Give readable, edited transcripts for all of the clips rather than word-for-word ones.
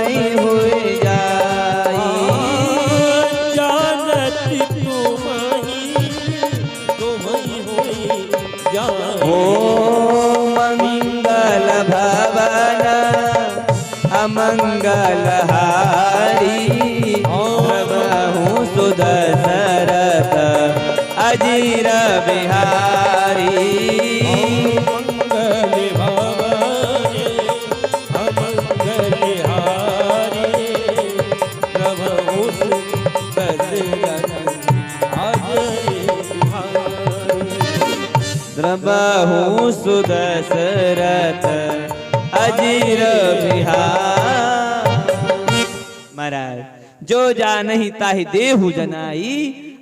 ही हो जाई। जानत तुम ही हो जाई। ओ मंगल भवन अमंगल हारी, प्रभु सुदशरथ अजीर बिहारी। मंगल भवन अमंगल हारी, प्रभु सुदशरथ अजीर बिहारी। प्रभु सुदशरथ अजीर बिहार। महाराज जो जानहि ताहि देहु जनाई,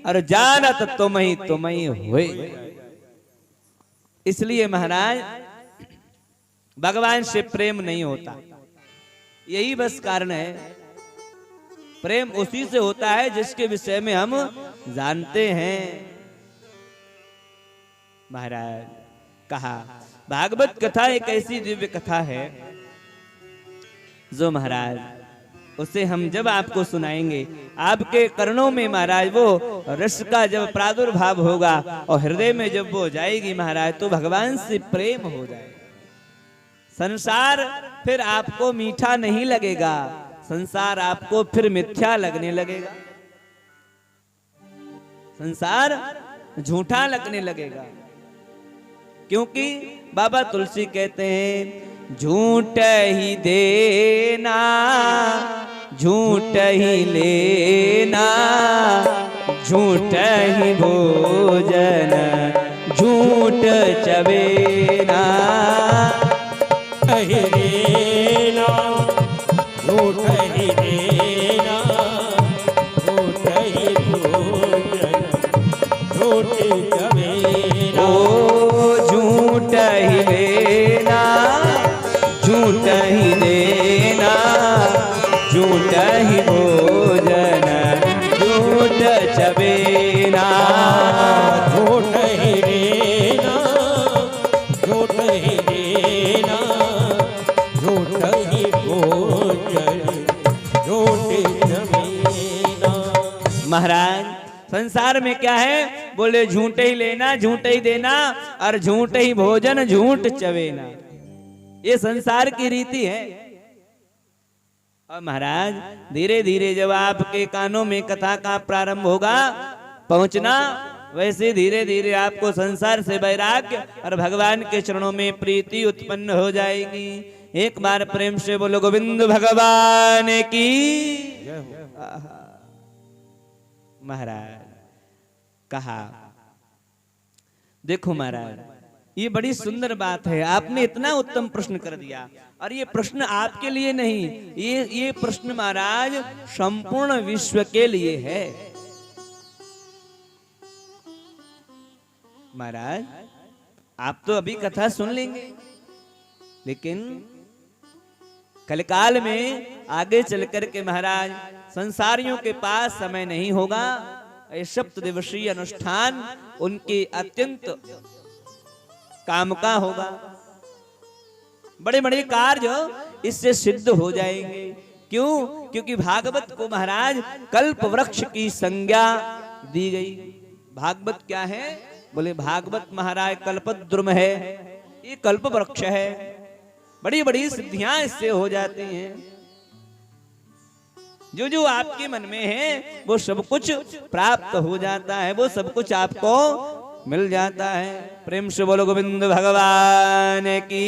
और जानत तुम ही हुए। इसलिए महाराज भगवान से प्रेम नहीं होता, यही बस कारण है। प्रेम उसी से होता है जिसके विषय में हम जानते हैं। महाराज कहा भागवत कथा एक ऐसी दिव्य कथा है जो महाराज उसे हम जब आपको सुनाएंगे, आपके कर्णों में महाराज वो रस का जब प्रादुर्भाव होगा और हृदय में जब वो जाएगी महाराज, तो भगवान से प्रेम हो जाएगा। संसार फिर आपको मीठा नहीं लगेगा, संसार आपको फिर मिथ्या लगने लगेगा, संसार झूठा लगने लगेगा। क्योंकि बाबा तुलसी कहते हैं झूठ ही देना झूठ ही लेना, झूठ ही भोजन झूठ चबेना। ही देना झूठ ही देना, झूठ ही भोजन झूठ चबेना। झूठ ही लेना झूठ ही देना, झूठ ही भोजन झूठ चबेना। झूठ ही देना झूठ ही देना, झूठ ही भोजन झूठ चबेना। महाराज संसार में क्या है, बोले झूठ ही लेना झूठ ही देना, और झूठ ही भोजन झूठ चबेना। ये संसार की रीति है। और महाराज धीरे धीरे जब आपके कानों में कथा का प्रारंभ होगा पहुंचना, वैसे धीरे धीरे आपको संसार से वैराग्य और भगवान के चरणों में प्रीति उत्पन्न हो जाएगी। एक बार प्रेम से बोलो गोविंद भगवान की। महाराज कहा देखो महाराज ये बड़ी सुंदर बात है, आपने इतना उत्तम प्रश्न कर दिया, और ये प्रश्न आपके लिए नहीं, ये प्रश्न महाराज संपूर्ण विश्व के लिए है। महाराज आप तो अभी कथा सुन लेंगे, लेकिन कलकाल में आगे चलकर के महाराज संसारियों के पास समय नहीं होगा। ये सप्तदिवसीय अनुष्ठान उनके अत्यंत काम का होगा, बड़े बड़े कार्य इससे सिद्ध हो जाएंगे। क्यों? क्योंकि भागवत को महाराज कल्प वृक्ष की संज्ञा दी गई। भागवत क्या है? बोले भागवत महाराज कल्पद्रुम है, ये कल्प वृक्ष है, बड़ी बड़ी सिद्धियां इससे हो जाती हैं। जो जो आपके मन में है वो सब कुछ प्राप्त हो जाता है, वो सब कुछ आपको मिल जाता है। प्रेम से बोलो गोविंद भगवान की।